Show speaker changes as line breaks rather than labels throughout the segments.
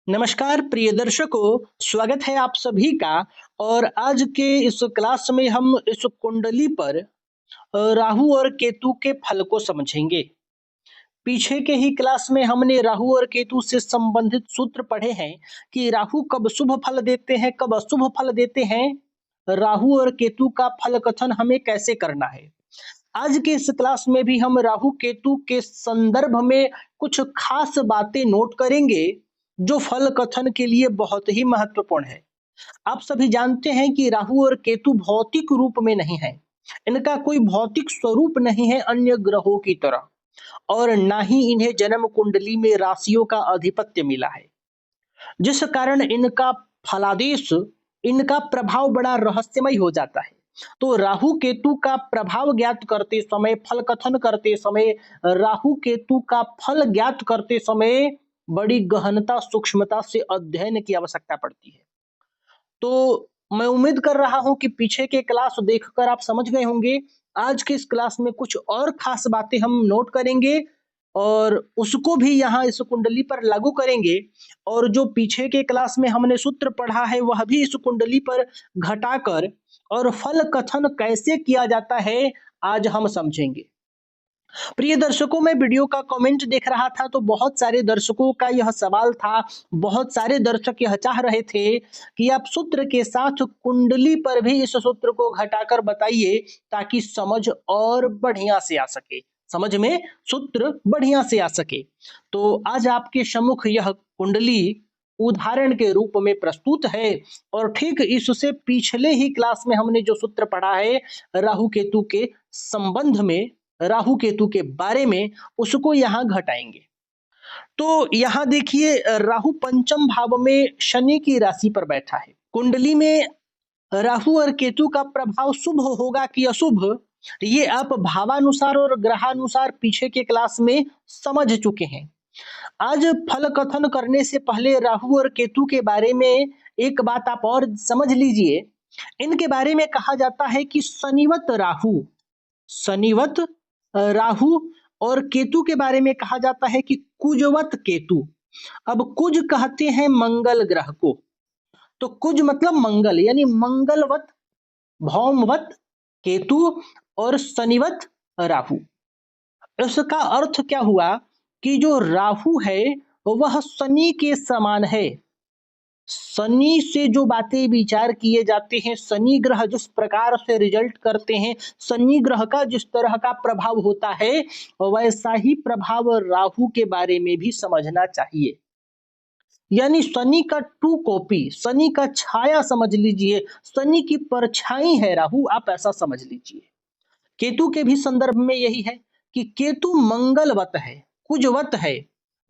नमस्कार प्रिय दर्शकों, स्वागत है आप सभी का। और आज के इस क्लास में हम इस कुंडली पर राहु और केतु के फल को समझेंगे। पीछे के ही क्लास में हमने राहु और केतु से संबंधित सूत्र पढ़े हैं कि राहु कब शुभ फल देते हैं, कब अशुभ फल देते हैं। राहु और केतु का फल कथन हमें कैसे करना है। आज के इस क्लास में भी हम राहु केतु के संदर्भ में कुछ खास बातें नोट करेंगे जो फल कथन के लिए बहुत ही महत्वपूर्ण है। आप सभी जानते हैं कि राहु और केतु भौतिक रूप में नहीं है। इनका कोई भौतिक स्वरूप नहीं है अन्य ग्रहों की तरह, और ना ही इन्हें जन्म कुंडली में राशियों का अधिपत्य मिला है, जिस कारण इनका फलादेश, इनका प्रभाव बड़ा रहस्यमय हो जाता है। तो राहु केतु का प्रभाव ज्ञात करते समय, फल कथन करते समय, राहु केतु का फल ज्ञात करते समय बड़ी गहनता सूक्ष्मता से अध्ययन की आवश्यकता पड़ती है। तो मैं उम्मीद कर रहा हूं कि पीछे के क्लास देखकर आप समझ गए होंगे। आज के इस क्लास में कुछ और खास बातें हम नोट करेंगे और उसको भी यहाँ इस कुंडली पर लागू करेंगे। और जो पीछे के क्लास में हमने सूत्र पढ़ा है वह भी इस कुंडली पर घटाकर और फल कथन कैसे किया जाता है आज हम समझेंगे। प्रिय दर्शकों, मैं वीडियो का कमेंट देख रहा था तो बहुत सारे दर्शकों का यह सवाल था। बहुत सारे दर्शक यह चाह रहे थे कि आप सूत्र के साथ कुंडली पर भी इस सूत्र को घटाकर बताइए ताकि समझ और बढ़िया से आ सके, समझ में सूत्र बढ़िया से आ सके। तो आज आपके सम्मुख यह कुंडली उदाहरण के रूप में प्रस्तुत है। और ठीक इससे पिछले ही क्लास में हमने जो सूत्र पढ़ा है राहु केतु के संबंध में, राहु केतु के बारे में, उसको यहाँ घटाएंगे। तो यहाँ देखिए, राहु पंचम भाव में शनि की राशि पर बैठा है। कुंडली में राहु और केतु का प्रभाव शुभ होगा कि अशुभ, ये आप भावानुसार और ग्रहानुसार पीछे के क्लास में समझ चुके हैं। आज फल कथन करने से पहले राहु और केतु के बारे में एक बात आप और समझ लीजिए। इनके बारे में कहा जाता है कि शनिवत राहु, शनिवत राहु, और केतु के बारे में कहा जाता है कि कुजवत केतु। अब कुज कहते हैं मंगल ग्रह को, तो कुज मतलब मंगल, यानी मंगलवत भौमवत केतु और शनिवत राहु। इसका अर्थ क्या हुआ कि जो राहु है वह शनि के समान है। शनि से जो बातें विचार किए जाते हैं, शनि ग्रह जिस प्रकार से रिजल्ट करते हैं, शनि ग्रह का जिस तरह का प्रभाव होता है वैसा ही प्रभाव राहु के बारे में भी समझना चाहिए। यानी शनि का टू कॉपी, शनि का छाया समझ लीजिए, शनि की परछाई है राहु, आप ऐसा समझ लीजिए। केतु के भी संदर्भ में यही है कि केतु मंगलवत है, कुजवत है,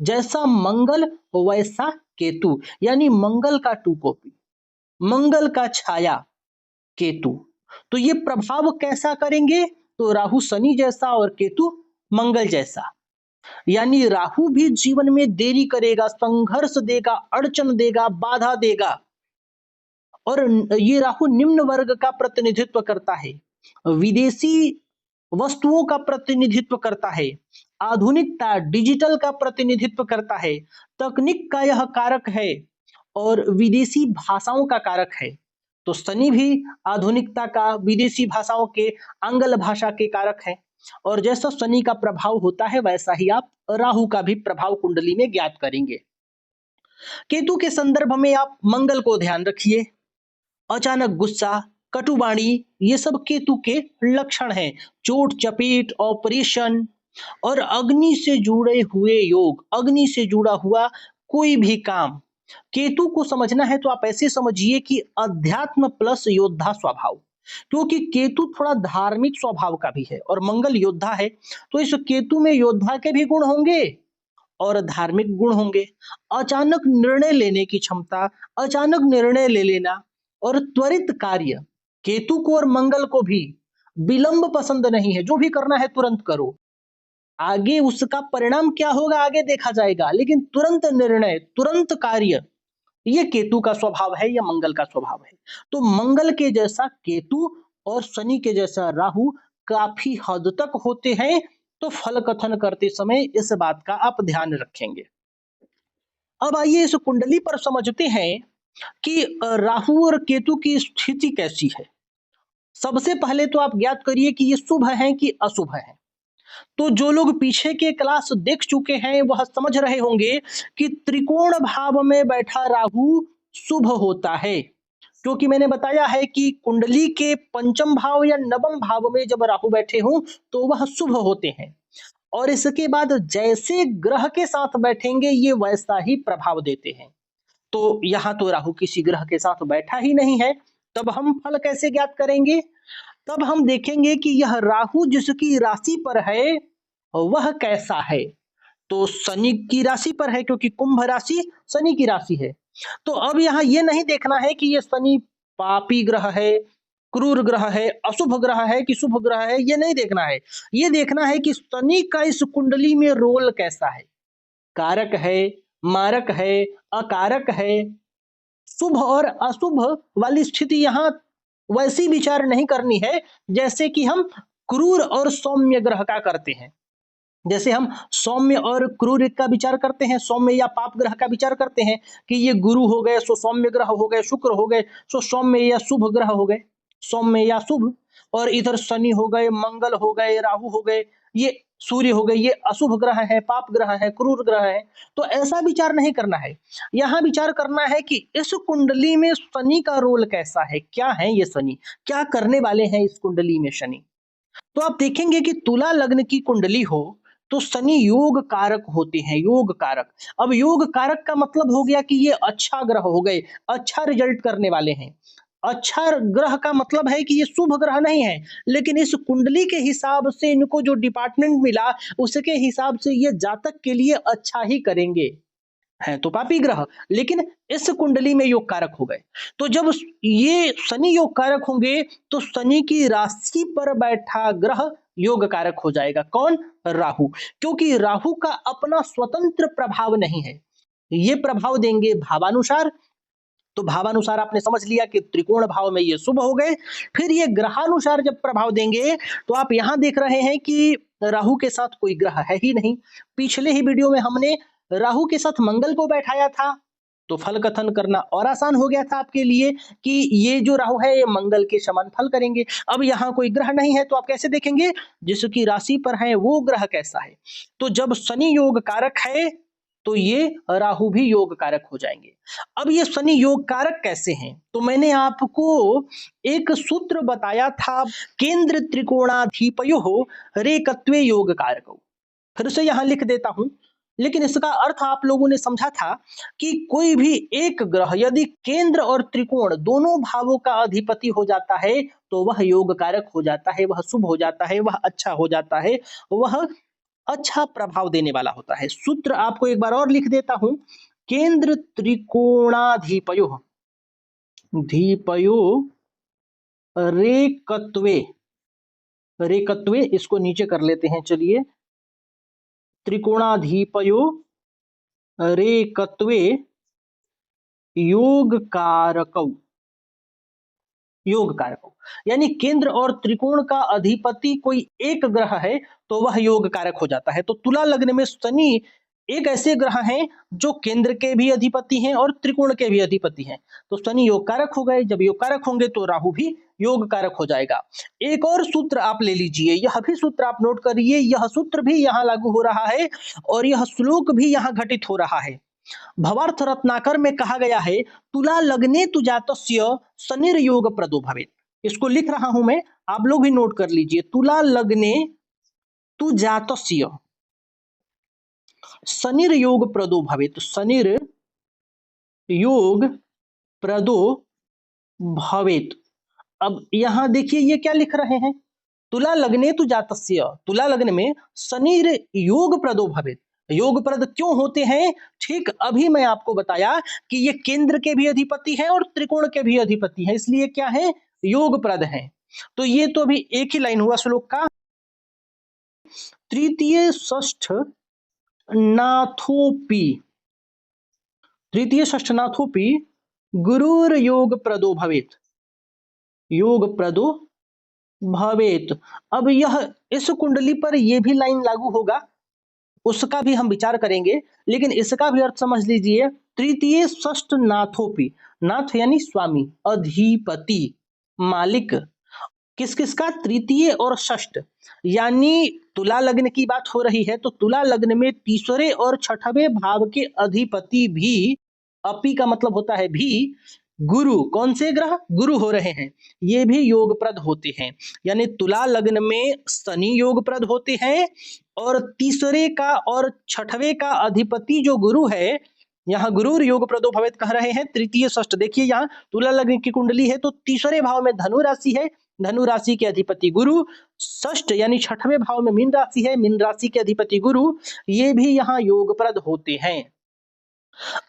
जैसा मंगल वैसा केतु, यानी मंगल का टू कॉपी, मंगल का छाया केतु। तो ये प्रभाव कैसा करेंगे, तो राहु शनि जैसा और केतु मंगल जैसा। यानी राहु भी जीवन में देरी करेगा, संघर्ष देगा, अड़चन देगा, बाधा देगा। और ये राहु निम्न वर्ग का प्रतिनिधित्व करता है, विदेशी वस्तुओं का प्रतिनिधित्व करता है, आधुनिकता डिजिटल का प्रतिनिधित्व करता है, तकनीक का यह कारक है और विदेशी भाषाओं का कारक है। तो शनि भी आधुनिकता का, विदेशी भाषाओं के, आंग्ल भाषा के कारक है। और जैसा शनि का प्रभाव होता है वैसा ही आप राहु का भी प्रभाव कुंडली में ज्ञात करेंगे। केतु के संदर्भ में आप मंगल को ध्यान रखिए। अचानक गुस्सा, कटुवाणी, ये सब केतु के लक्षण हैं। चोट चपेट, ऑपरेशन और अग्नि से जुड़े हुए योग, अग्नि से जुड़ा हुआ कोई भी काम। केतु को समझना है तो आप ऐसे समझिए कि अध्यात्म प्लस योद्धा स्वभाव, क्योंकि केतु थोड़ा धार्मिक स्वभाव का भी है और मंगल योद्धा है। तो इस केतु में योद्धा के भी गुण होंगे और धार्मिक गुण होंगे। अचानक निर्णय लेने की क्षमता, अचानक निर्णय ले लेना और त्वरित कार्य। केतु को और मंगल को भी विलंब पसंद नहीं है, जो भी करना है तुरंत करो, आगे उसका परिणाम क्या होगा आगे देखा जाएगा, लेकिन तुरंत निर्णय, तुरंत कार्य, ये केतु का स्वभाव है, या मंगल का स्वभाव है। तो मंगल के जैसा केतु और शनि के जैसा राहु काफी हद तक होते हैं। तो फल कथन करते समय इस बात का आप ध्यान रखेंगे। अब आइए इस कुंडली पर समझते हैं कि राहु और केतु की स्थिति कैसी है। सबसे पहले तो आप ज्ञात करिए कि ये शुभ है कि अशुभ है। तो जो लोग पीछे के क्लास देख चुके हैं वह समझ रहे होंगे कि त्रिकोण भाव में बैठा राहु शुभ होता है, क्योंकि मैंने बताया है कि कुंडली के पंचम भाव या नवम भाव में जब राहु बैठे हों तो वह शुभ होते हैं, और इसके बाद जैसे ग्रह के साथ बैठेंगे ये वैसा ही प्रभाव देते हैं। तो यहाँ तो राहु किसी ग्रह के साथ बैठा ही नहीं है, तब हम फल कैसे ज्ञात करेंगे? तब हम देखेंगे कि यह राहु जिसकी राशि पर है वह कैसा है। तो शनि की राशि पर है, क्योंकि कुंभ राशि शनि की राशि है। तो अब यहाँ ये नहीं देखना है कि ये शनि पापी ग्रह है, क्रूर ग्रह है, अशुभ ग्रह है कि शुभ ग्रह है, ये नहीं देखना है। ये देखना है कि शनि का इस कुंडली में रोल कैसा है, कारक है, मारक है, अकारक है। शुभ और अशुभ वाली स्थिति यहाँ वैसी विचार नहीं करनी है जैसे कि हम क्रूर और सौम्य ग्रह का करते हैं। जैसे हम सौम्य और क्रूर का विचार करते हैं, सौम्य या पाप ग्रह का विचार करते हैं कि ये गुरु हो गए सो सौम्य ग्रह हो गए, शुक्र हो गए सो सौम्य या शुभ ग्रह हो गए, सौम्य या शुभ। और इधर शनि हो गए, मंगल हो गए, राहु हो गए, ये सूर्य हो गए, ये अशुभ ग्रह है, पाप ग्रह है, क्रूर ग्रह है। तो ऐसा विचार नहीं करना है। यहाँ विचार करना है कि इस कुंडली में शनि का रोल कैसा है, क्या है ये शनि, क्या करने वाले हैं इस कुंडली में शनि। तो आप देखेंगे कि तुला लग्न की कुंडली हो तो शनि योग कारक होते हैं, योग कारक। अब योग कारक का मतलब हो गया कि ये अच्छा ग्रह हो गए, अच्छा रिजल्ट करने वाले हैं। अच्छा ग्रह का मतलब है कि ये शुभ ग्रह नहीं है, लेकिन इस कुंडली के हिसाब से इनको जो डिपार्टमेंट मिला उसके हिसाब से ये जातक के लिए अच्छा ही करेंगे। है तो पापी ग्रह, लेकिन इस कुंडली में योग कारक हो गए। तो जब ये शनि योग कारक होंगे तो शनि की राशि पर बैठा ग्रह योग कारक हो जाएगा। कौन? राहु। क्योंकि राहु का अपना स्वतंत्र प्रभाव नहीं है, ये प्रभाव देंगे भावानुसार। तो भावानुसार आपने समझ लिया कि त्रिकोण भाव में ये शुभ हो गए। फिर ये ग्रहानुसार जब प्रभाव देंगे तो आप यहां देख रहे हैं कि राहु के साथ कोई ग्रह है ही नहीं। पिछले ही वीडियो में हमने राहु के साथ मंगल को बैठाया था, तो फल कथन करना और आसान हो गया था आपके लिए कि ये जो राहु है ये मंगल के समान फल करेंगे। अब यहाँ कोई ग्रह नहीं है तो आप कैसे देखेंगे? जिसकी राशि पर है वो ग्रह कैसा है। तो जब शनि योग कारक है तो ये राहु भी योग कारक हो जाएंगे। अब ये शनि योग कारक कैसे हैं? तो मैंने आपको एक सूत्र बताया था, केंद्र त्रिकोणाधिपयो रेकत्वे योग कारक। फिर से यहां लिख देता हूं, लेकिन इसका अर्थ आप लोगों ने समझा था कि कोई भी एक ग्रह यदि केंद्र और त्रिकोण दोनों भावों का अधिपति हो जाता है तो वह योग कारक हो जाता है, वह शुभ हो जाता है, वह अच्छा हो जाता है, वह अच्छा प्रभाव देने वाला होता है। सूत्र आपको एक बार और लिख देता हूं, केंद्र त्रिकोणाधिपयो धीपयो रेकत्वे, रेकत्वे इसको नीचे कर लेते हैं, चलिए, त्रिकोणाधिपयो रेकत्वे योग कारकौ, योग कारक। यानी केंद्र और त्रिकोण का अधिपति कोई एक ग्रह है तो वह योग कारक हो जाता है। तो तुला लग्न में शनि एक ऐसे ग्रह हैं जो केंद्र के भी अधिपति हैं और त्रिकोण के भी अधिपति हैं, तो शनि योग कारक हो गए। जब योग कारक होंगे तो राहु भी योग कारक हो जाएगा। एक और सूत्र आप ले लीजिए, यह भी सूत्र आप नोट करिए, यह सूत्र भी यहाँ लागू हो रहा है और यह श्लोक भी यहाँ घटित हो रहा है। भवार्थ रत्नाकर में कहा गया है, तुला लग्ने तु जातस्य शनिर योग प्रदो भवेत्। इसको लिख रहा हूं मैं, आप लोग भी नोट कर लीजिए, तुला लग्ने तु जातस्य शनिर योग प्रदो भवेत्, शनिर योग प्रदो भवेत्। अब यहां देखिए ये क्या लिख रहे हैं, तुला लग्ने तु जातस्य, तुला लग्न में शनिर योग प्रदो भवेत्। योग प्रद क्यों होते हैं? ठीक अभी मैं आपको बताया कि ये केंद्र के भी अधिपति हैं और त्रिकोण के भी अधिपति हैं, इसलिए क्या है? योग प्रद हैं। तो ये तो अभी एक ही लाइन हुआ श्लोक का। तृतीय षष्ठ नाथोपि, तृतीय षष्ठ नाथोपि गुरुर योग प्रदो भवेत्, योग प्रदो भवेत्। अब यह इस कुंडली पर यह भी लाइन लागू होगा उसका भी हम विचार करेंगे, लेकिन इसका भी अर्थ समझ लीजिए। तृतीय षष्ठ नाथोपि, नाथ यानी स्वामी, अधिपति, मालिक, किस किसका? तृतीय और षष्ठ, यानी तुला लग्न की बात हो रही है तो तुला लग्न में तीसरे और छठवें भाव के अधिपति भी, अपि का मतलब होता है भी, गुरु, कौन से ग्रह? गुरु हो रहे हैं, ये भी योगप्रद होते हैं। यानी तुला लग्न में शनि योगप्रद होते हैं और तीसरे का और छठवें का अधिपति जो गुरु है, यहाँ गुरु योग प्रदो भवेत कह रहे हैं। तृतीय षष्ठ देखिए, यहाँ तुला लग्न की कुंडली है तो तीसरे भाव में धनु राशि है, धनु राशि के अधिपति गुरु, षष्ठ यानी छठवें भाव में मीन राशि है, मीन राशि के अधिपति गुरु, ये भी यहाँ योगप्रद होते हैं।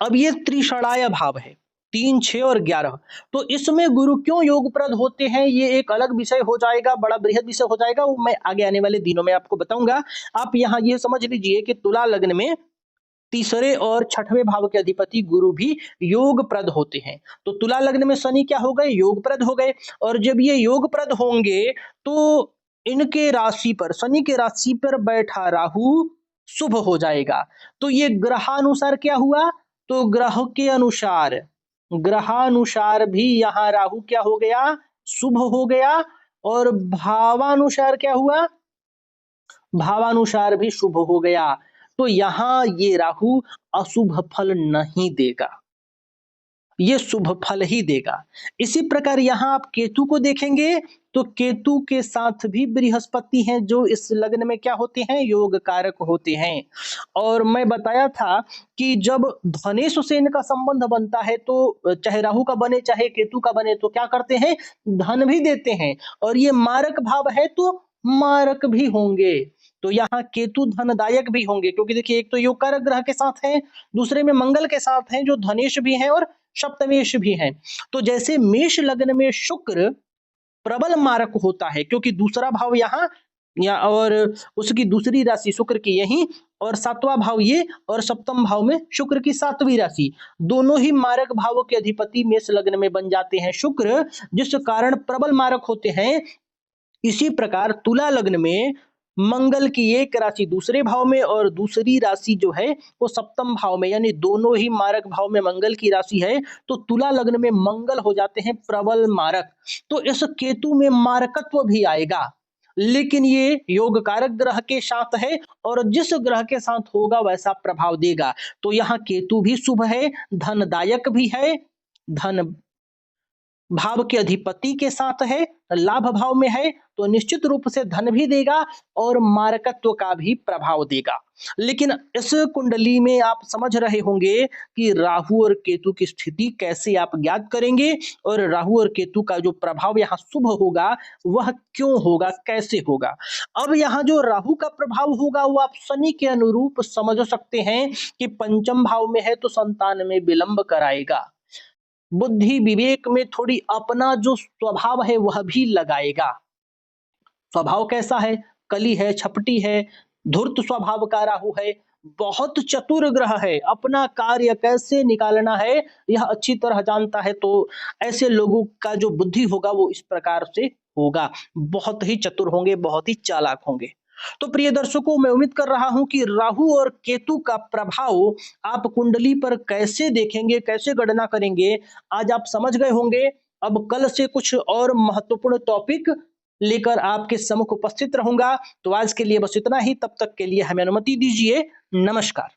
अब ये त्रिषणाय भाव है, 3, 6 और 11, तो इसमें गुरु क्यों योगप्रद होते हैं ये एक अलग विषय हो जाएगा, बड़ा बृहद विषय हो जाएगा, वो मैं आगे आने वाले दिनों में आपको बताऊंगा। आप यहाँ ये समझ लीजिए कि तुला लग्न में तीसरे और छठवें भाव के अधिपति गुरु भी योगप्रद होते हैं। तो तुला लग्न में शनि क्या हो गए? योगप्रद हो गए। और जब ये योगप्रद होंगे तो इनके राशि पर, शनि के राशि पर बैठा राहु शुभ हो जाएगा। तो ये ग्रहानुसार क्या हुआ? तो ग्रहानुसार भी यहाँ राहु क्या हो गया? शुभ हो गया। और भावानुसार क्या हुआ? भावानुसार भी शुभ हो गया। तो यहाँ ये राहु अशुभ फल नहीं देगा, ये शुभ फल ही देगा। इसी प्रकार यहाँ आप केतु को देखेंगे तो केतु के साथ भी बृहस्पति हैं जो इस लग्न में क्या होते हैं? योग कारक होते हैं। और मैं बताया था कि जब धनेश से इनका संबंध बनता है तो चाहे राहु का बने चाहे केतु का बने तो क्या करते हैं? धन भी देते हैं। और ये मारक भाव है तो मारक भी होंगे। तो यहाँ केतु धनदायक भी होंगे, क्योंकि देखिए एक तो योग कारक ग्रह के साथ है, दूसरे में मंगल के साथ हैं जो धनेश भी हैं और सप्तमेश भी हैं। तो जैसे मेष लग्न में शुक्र प्रबल मारक होता है, क्योंकि दूसरा भाव यहाँ या और उसकी दूसरी राशि शुक्र की यही, और सातवां भाव ये, और सप्तम भाव में शुक्र की सातवीं राशि, दोनों ही मारक भावों के अधिपति मेष लग्न में बन जाते हैं शुक्र, जिस कारण प्रबल मारक होते हैं। इसी प्रकार तुला लग्न में मंगल की एक राशि दूसरे भाव में और दूसरी राशि जो है वो सप्तम भाव में, यानी दोनों ही मारक भाव में मंगल की राशि है, तो तुला लग्न में मंगल हो जाते हैं प्रबल मारक। तो इस केतु में मारकत्व भी आएगा, लेकिन ये योग कारक ग्रह के साथ है और जिस ग्रह के साथ होगा वैसा प्रभाव देगा। तो यहाँ केतु भी शुभ है, धनदायक भी है, धन भाव के अधिपति के साथ है, लाभ भाव में है, तो निश्चित रूप से धन भी देगा और मारकत्व का भी प्रभाव देगा। लेकिन इस कुंडली में आप समझ रहे होंगे कि राहु और केतु की स्थिति कैसे आप ज्ञात करेंगे और राहु और केतु का जो प्रभाव यहाँ शुभ होगा वह क्यों होगा, कैसे होगा। अब यहाँ जो राहु का प्रभाव होगा वो आप शनि के अनुरूप समझ सकते हैं कि पंचम भाव में है तो संतान में विलंब कराएगा, बुद्धि विवेक में थोड़ी अपना जो स्वभाव है वह भी लगाएगा। स्वभाव कैसा है? कली है, छपटी है, धूर्त स्वभाव का राहु है, बहुत चतुर ग्रह है, अपना कार्य कैसे निकालना है यह अच्छी तरह जानता है। तो ऐसे लोगों का जो बुद्धि होगा वो इस प्रकार से होगा, बहुत ही चतुर होंगे, बहुत ही चालाक होंगे। तो प्रिय दर्शकों, मैं उम्मीद कर रहा हूं कि राहु और केतु का प्रभाव आप कुंडली पर कैसे देखेंगे, कैसे गणना करेंगे, आज आप समझ गए होंगे। अब कल से कुछ और महत्वपूर्ण टॉपिक लेकर आपके सम्मुख उपस्थित रहूंगा। तो आज के लिए बस इतना ही, तब तक के लिए हमें अनुमति दीजिए। नमस्कार।